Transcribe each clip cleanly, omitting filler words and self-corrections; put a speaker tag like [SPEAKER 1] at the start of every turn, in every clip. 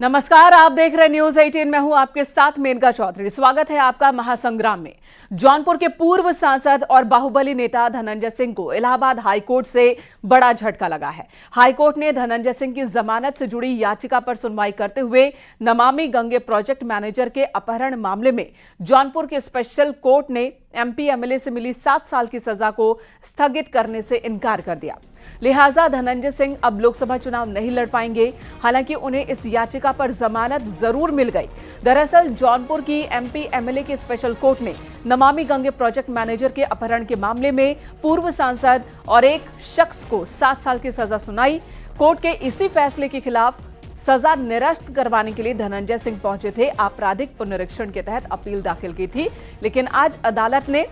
[SPEAKER 1] नमस्कार, आप देख रहे न्यूज 18। मैं हूं आपके साथ मेनका चौधरी। स्वागत है आपका महासंग्राम में। जौनपुर के पूर्व सांसद और बाहुबली नेता धनंजय सिंह को इलाहाबाद हाईकोर्ट से बड़ा झटका लगा है। हाईकोर्ट ने धनंजय सिंह की जमानत से जुड़ी याचिका पर सुनवाई करते हुए नमामि गंगे प्रोजेक्ट मैनेजर के अपहरण मामले में जौनपुर के स्पेशल कोर्ट ने एमपी एमएलए से मिली 7 साल की सजा को स्थगित करने से इनकार कर दिया। लिहाजा धनंजय सिंह अब लोकसभा चुनाव नहीं लड़ पाएंगे। हालांकि उन्हें इस याचिका पर जमानत जरूर मिल गई। दरअसल जौनपुर की एमपी एमएलए की स्पेशल कोर्ट ने नमामि गंगे प्रोजेक्ट मैनेजर के अपहरण के मामले में पूर्व सांसद और एक शख्स को 7 साल की सजा सुनाई। कोर्ट के इसी फैसले के खिलाफ सजा निरस्त करवाने के लिए धनंजय सिंह पहुंचे थे। आपराधिक पुनरीक्षण के तहत अपील दाखिल की थी, लेकिन आज अदालत ने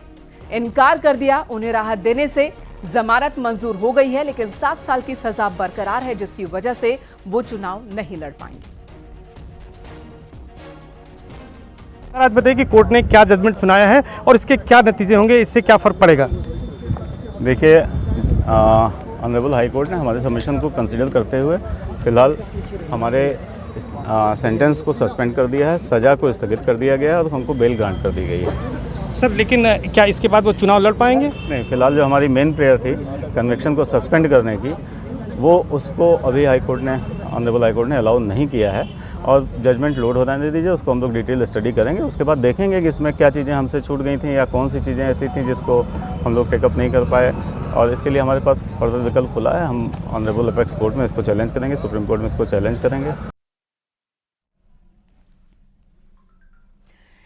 [SPEAKER 1] इनकार कर दिया। उन्हें राहत देने से जमानत मंजूर हो गई है, लेकिन 7 साल की सजा बरकरार है, जिसकी वजह से वो चुनाव नहीं लड़ पाएंगे।
[SPEAKER 2] आज बताइए कि कोर्ट ने क्या जजमेंट सुनाया है और इसके क्या नतीजे होंगे, इससे क्या फर्क पड़ेगा?
[SPEAKER 3] देखिए, ऑनरेबल हाई कोर्ट ने हमारे सबमिशन को कंसीडर करते हुए फिलहाल हमारे सेंटेंस को सस्पेंड कर दिया है, सज़ा को स्थगित कर दिया गया है और हमको बेल ग्रांट कर दी गई है।
[SPEAKER 2] सर, लेकिन क्या इसके बाद वो चुनाव लड़ पाएंगे?
[SPEAKER 3] नहीं, फिलहाल जो हमारी मेन प्रेयर थी कन्विक्शन को सस्पेंड करने की, वो उसको अभी ऑनरेबल हाई कोर्ट ने अलाउ नहीं किया है और जजमेंट लोड होने दीजिए। उसको हम लोग डिटेल स्टडी करेंगे। उसके बाद देखेंगे कि इसमें क्या चीज़ें हमसे छूट गई थी या कौन सी चीज़ें ऐसी थी जिसको हम लोग टेकअप नहीं कर पाए, और इसके लिए हमारे पास फर्दर विकल्प खुला है। हम ऑनरेबल अपेक्स कोर्ट में इसको चैलेंज करेंगे, सुप्रीम कोर्ट में इसको चैलेंज करेंगे।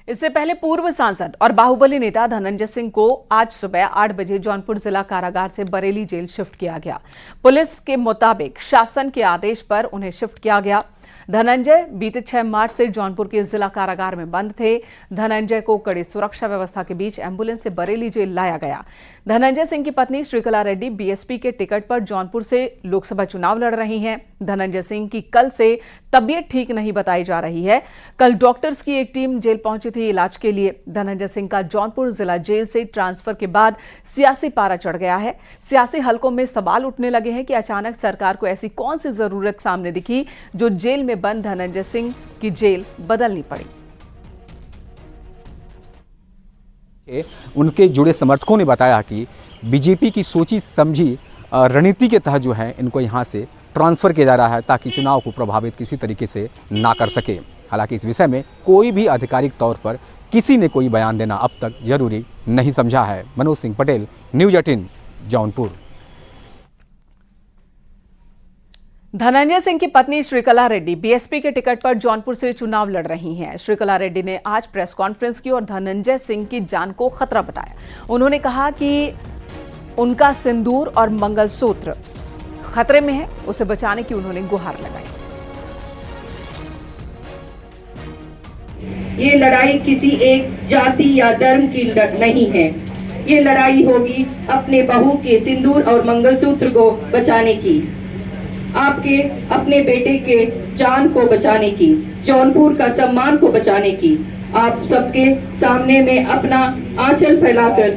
[SPEAKER 1] इससे पहले पूर्व सांसद और बाहुबली नेता धनंजय सिंह को आज सुबह 8 बजे जौनपुर जिला कारागार से बरेली जेल शिफ्ट किया गया। पुलिस के मुताबिक शासन के आदेश पर उन्हें शिफ्ट किया गया। धनंजय बीते 6 मार्च से जौनपुर के जिला कारागार में बंद थे। धनंजय को कड़ी सुरक्षा व्यवस्था के बीच एम्बुलेंस से बरेली जेल लाया गया। धनंजय सिंह की पत्नी श्रीकला रेड्डी बीएसपी के टिकट पर जौनपुर से लोकसभा चुनाव लड़ रही हैं। धनंजय सिंह की कल से तबीयत ठीक नहीं बताई जा रही है। कल डॉक्टर्स की एक टीम जेल पहुंची थी इलाज के लिए। धनंजय सिंह का जौनपुर जिला जेल से ट्रांसफर के बाद सियासी पारा चढ़ गया है। सियासी हलकों में सवाल उठने लगे हैं कि अचानक सरकार को ऐसी कौन सी जरूरत सामने दिखी जो जेल में बंद धनंजय सिंह की जेल बदलनी पड़ी।
[SPEAKER 4] उनके जुड़े समर्थकों ने बताया कि बीजेपी की सोची समझी रणनीति के तहत जो है इनको यहां से ट्रांसफर किया जा रहा है ताकि चुनाव को प्रभावित किसी तरीके से ना कर सके। हालांकि इस विषय में कोई भी आधिकारिक तौर पर किसी ने कोई बयान देना अब तक जरूरी नहीं समझा है। मनोज सिंह पटेल, न्यूज 18, जौनपुर।
[SPEAKER 1] धनंजय सिंह की पत्नी श्रीकला रेड्डी बीएसपी के टिकट पर जौनपुर से चुनाव लड़ रही हैं। श्रीकला रेड्डी ने आज प्रेस कॉन्फ्रेंस की और धनंजय सिंह की जान को खतरा बताया। उन्होंने कहा कि उनका सिंदूर और मंगलसूत्र खतरे में है, उसे बचाने की उन्होंने गुहार लगाई।
[SPEAKER 5] ये लड़ाई किसी एक जाति या धर्म की नहीं है। ये लड़ाई होगी अपने बहू के सिंदूर और मंगलसूत्र को बचाने की, आपके अपने बेटे के जान को बचाने की, जौनपुर का सम्मान को बचाने की। आप सबके सामने में अपना आंचल फैलाकर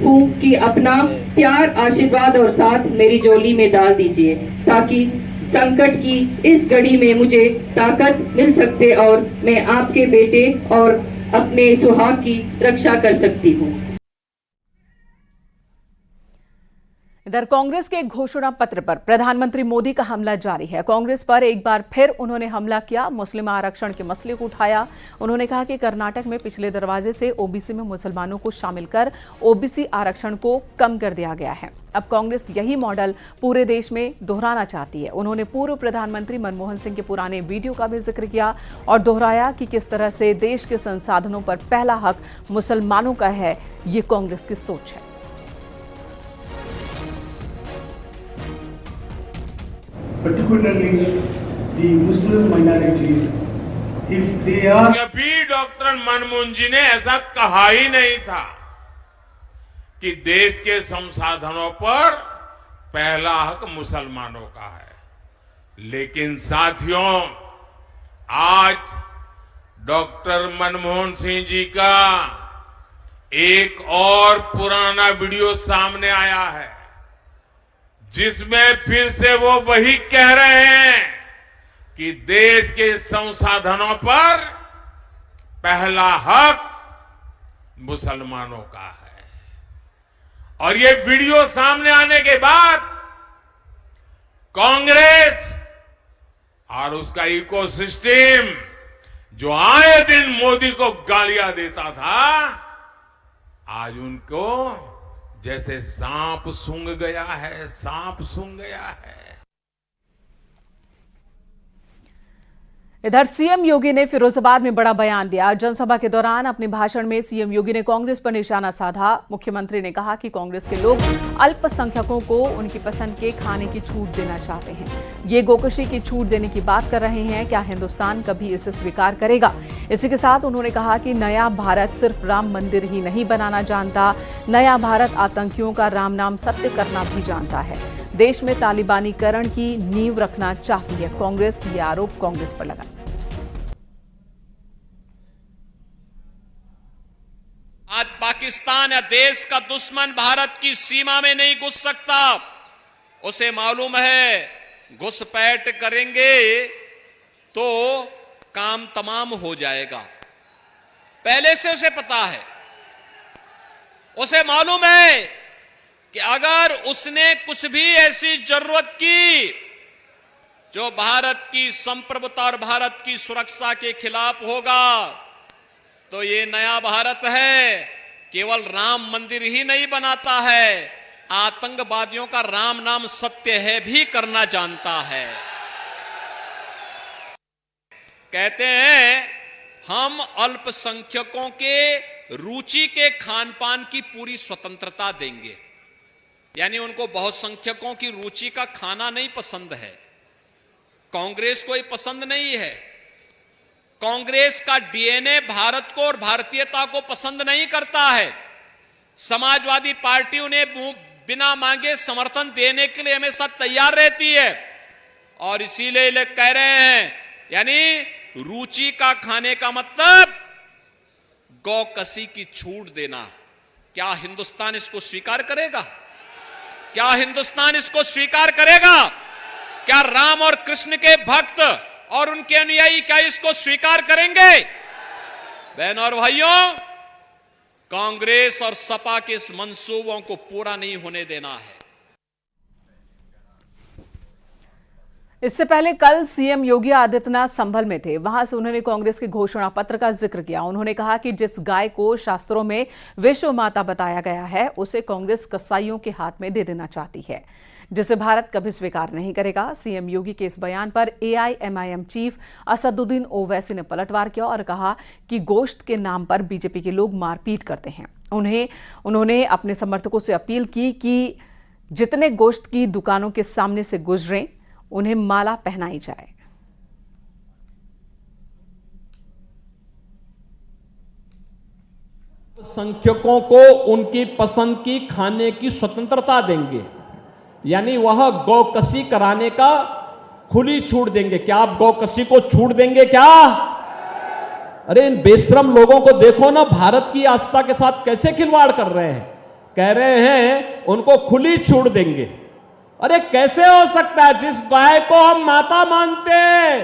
[SPEAKER 5] हूँ कि अपना प्यार, आशीर्वाद और साथ मेरी झोली में डाल दीजिए ताकि संकट की इस घड़ी में मुझे ताकत मिल सकते और मैं आपके बेटे और अपने सुहाग की रक्षा कर सकती हूँ।
[SPEAKER 1] इधर कांग्रेस के घोषणा पत्र पर प्रधानमंत्री मोदी का हमला जारी है। कांग्रेस पर एक बार फिर उन्होंने हमला किया, मुस्लिम आरक्षण के मसले को उठाया। उन्होंने कहा कि कर्नाटक में पिछले दरवाजे से ओबीसी में मुसलमानों को शामिल कर ओबीसी आरक्षण को कम कर दिया गया है। अब कांग्रेस यही मॉडल पूरे देश में दोहराना चाहती है। उन्होंने पूर्व प्रधानमंत्री मनमोहन सिंह के पुराने वीडियो का भी जिक्र किया और दोहराया कि किस तरह से देश के संसाधनों पर पहला हक मुसलमानों का है। ये कांग्रेस की सोच है।
[SPEAKER 6] particularly the Muslim minorities, if they are...
[SPEAKER 7] कभी डॉक्टर मनमोहन जी ने ऐसा कहा ही नहीं था कि देश के संसाधनों पर पहला हक मुसलमानों का है। लेकिन साथियों, आज डॉक्टर मनमोहन सिंह जी का एक और पुराना वीडियो सामने आया है जिसमें फिर से वो वही कह रहे हैं कि देश के संसाधनों पर पहला हक मुसलमानों का है। और ये वीडियो सामने आने के बाद कांग्रेस और उसका इकोसिस्टम जो आए दिन मोदी को गालियां देता था, आज उनको जैसे सांप सूंघ गया है, सांप सूंघ गया है।
[SPEAKER 1] इधर सीएम योगी ने फिरोजाबाद में बड़ा बयान दिया। जनसभा के दौरान अपने भाषण में सीएम योगी ने कांग्रेस पर निशाना साधा। मुख्यमंत्री ने कहा कि कांग्रेस के लोग अल्पसंख्यकों को उनकी पसंद के खाने की छूट देना चाहते हैं। ये गोकशी की छूट देने की बात कर रहे हैं, क्या हिंदुस्तान कभी इसे स्वीकार करेगा? इसी के साथ उन्होंने कहा कि नया भारत सिर्फ राम मंदिर ही नहीं बनाना जानता, नया भारत आतंकियों का राम नाम सत्य करना भी जानता है। देश में तालिबानीकरण की नींव रखना चाहती है कांग्रेस, ये आरोप कांग्रेस पर लगा।
[SPEAKER 8] आज पाकिस्तान या देश का दुश्मन भारत की सीमा में नहीं घुस सकता। उसे मालूम है घुसपैठ करेंगे तो काम तमाम हो जाएगा। पहले से उसे पता है, उसे मालूम है कि अगर उसने कुछ भी ऐसी जरूरत की जो भारत की संप्रभुता और भारत की सुरक्षा के खिलाफ होगा, तो ये नया भारत है केवल राम मंदिर ही नहीं बनाता है, आतंकवादियों का राम नाम सत्य है भी करना जानता है। कहते हैं हम अल्पसंख्यकों के रुचि के खान पान की पूरी स्वतंत्रता देंगे, यानी उनको बहुसंख्यकों की रुचि का खाना नहीं पसंद है। कांग्रेस को ये पसंद नहीं है। कांग्रेस का डीएनए भारत को और भारतीयता को पसंद नहीं करता है। समाजवादी पार्टी उन्हें बिना मांगे समर्थन देने के लिए हमेशा तैयार रहती है, और इसीलिए लोग कह रहे हैं, यानी रुचि का खाने का मतलब गौकसी की छूट देना। क्या हिंदुस्तान इसको स्वीकार करेगा? क्या हिंदुस्तान इसको स्वीकार करेगा? क्या राम और कृष्ण के भक्त और उनके अनुयायी क्या इसको स्वीकार करेंगे? बहन और भाइयों, कांग्रेस और सपा के इस मंसूबों को पूरा नहीं होने देना है।
[SPEAKER 1] इससे पहले कल सीएम योगी आदित्यनाथ संभल में थे। वहां से उन्होंने कांग्रेस के घोषणा पत्र का जिक्र किया। उन्होंने कहा कि जिस गाय को शास्त्रों में विश्व माता बताया गया है, उसे कांग्रेस कसाईयों के हाथ में दे देना चाहती है, जिसे भारत कभी स्वीकार नहीं करेगा। सीएम योगी के इस बयान पर एआईएमआईएम चीफ असदुद्दीन ओवैसी ने पलटवार किया और कहा कि गोश्त के नाम पर बीजेपी के लोग मारपीट करते हैं। उन्होंने अपने समर्थकों से अपील की कि जितने गोश्त की दुकानों के सामने से गुजरें, उन्हें माला पहनाई जाए।
[SPEAKER 9] संख्यकों को उनकी पसंद की खाने की स्वतंत्रता देंगे, यानी वह गौकसी कराने का खुली छूट देंगे। क्या आप गौकसी को छूट देंगे क्या? अरे इन बेशरम लोगों को देखो ना, भारत की आस्था के साथ कैसे खिलवाड़ कर रहे हैं। कह रहे हैं उनको खुली छूट देंगे। अरे कैसे हो सकता है? जिस गाय को हम माता मानते हैं,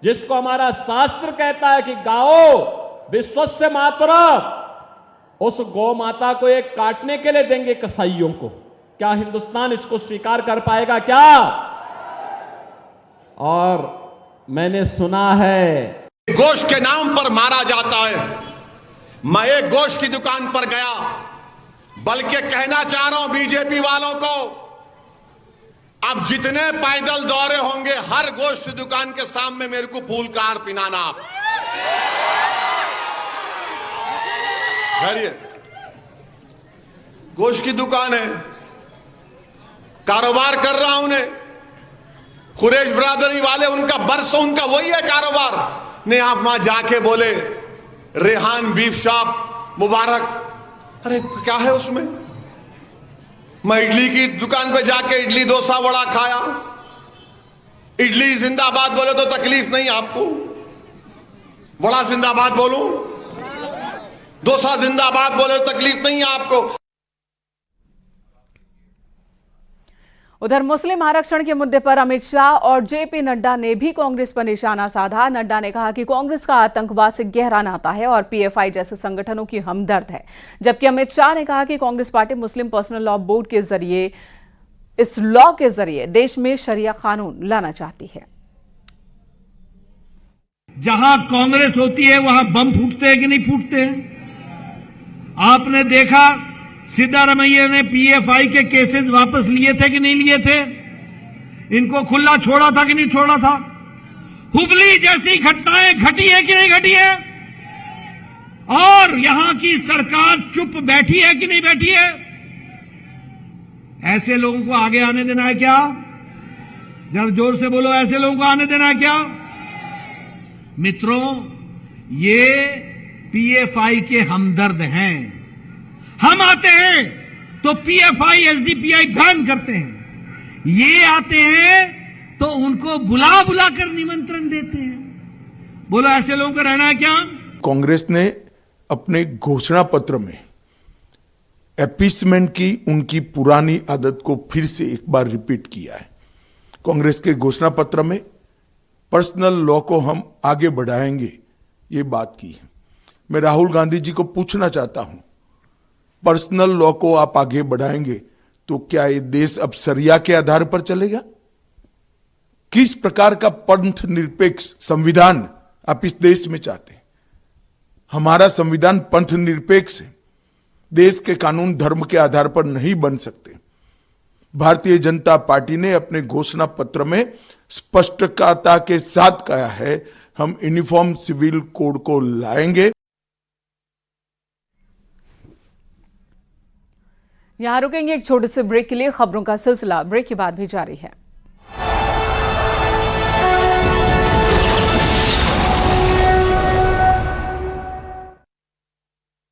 [SPEAKER 9] जिसको हमारा शास्त्र कहता है कि गाओ विश्वस्य मातरा, उस गौ माता को एक काटने के लिए देंगे कसाईयों को। क्या हिंदुस्तान इसको स्वीकार कर पाएगा क्या? और मैंने सुना है
[SPEAKER 10] गोश्त के नाम पर मारा जाता है। मैं एक गोश्त की दुकान पर गया, बल्कि कहना चाह रहा हूं बीजेपी वालों को, अब जितने पैदल दौरे होंगे, हर गोश्त की दुकान के सामने मेरे को फूल कार पिनाना। गोश्त की दुकान है, कारोबार कर रहा हूं उन्हें, कुरैश ब्रादरी वाले, उनका बरसों उनका वही है कारोबार। ने आप वहां जाके बोले रेहान बीफ शॉप मुबारक, अरे क्या है उसमें? मैं इडली की दुकान पे जाके इडली डोसा वड़ा खाया। इडली जिंदाबाद बोले तो तकलीफ नहीं आपको, वड़ा जिंदाबाद बोलूं, डोसा जिंदाबाद बोले तो तकलीफ नहीं है आपको।
[SPEAKER 1] उधर मुस्लिम आरक्षण के मुद्दे पर अमित शाह और जेपी नड्डा ने भी कांग्रेस पर निशाना साधा। नड्डा ने कहा कि कांग्रेस का आतंकवाद से गहरा नाता है और पीएफआई जैसे संगठनों की हमदर्द है, जबकि अमित शाह ने कहा कि कांग्रेस पार्टी मुस्लिम पर्सनल लॉ बोर्ड के जरिए, इस लॉ के जरिए देश में शरिया कानून लाना चाहती है।
[SPEAKER 6] जहां कांग्रेस होती है वहां बम फूटते हैं कि नहीं फूटते हैं? आपने देखा सिद्धारमैया ने पीएफआई के केसेस वापस लिए थे कि नहीं लिए थे? इनको खुला छोड़ा था कि नहीं छोड़ा था? हुबली जैसी घटनाएं घटी है कि नहीं घटी है? और यहां की सरकार चुप बैठी है कि नहीं बैठी है? ऐसे लोगों को आगे आने देना है क्या? जब जोर से बोलो, ऐसे लोगों को आने देना है क्या? मित्रों, ये पीएफआई के हमदर्द हैं। हम आते हैं तो पीएफआई एसडीपीआई बैन करते हैं, ये आते हैं तो उनको बुला बुला कर निमंत्रण देते हैं। बोलो, ऐसे लोगों को रहना है क्या?
[SPEAKER 11] कांग्रेस ने अपने घोषणा पत्र में अपीसमेंट की उनकी पुरानी आदत को फिर से एक बार रिपीट किया है। कांग्रेस के घोषणा पत्र में पर्सनल लॉ को हम आगे बढ़ाएंगे, ये बात की है। मैं राहुल गांधी जी को पूछना चाहता हूं, पर्सनल लॉ को आप आगे बढ़ाएंगे तो क्या ये देश अब शरिया के आधार पर चलेगा? किस प्रकार का पंथ निरपेक्ष संविधान आप इस देश में चाहते हैं? हमारा संविधान पंथ निरपेक्ष है। देश के कानून धर्म के आधार पर नहीं बन सकते। भारतीय जनता पार्टी ने अपने घोषणा पत्र में स्पष्टता के साथ कहा है, हम यूनिफॉर्म सिविल कोड को लाएंगे।
[SPEAKER 1] यहां रुकेंगे एक छोटे से ब्रेक के लिए। खबरों का सिलसिला ब्रेक के बाद भी जारी है।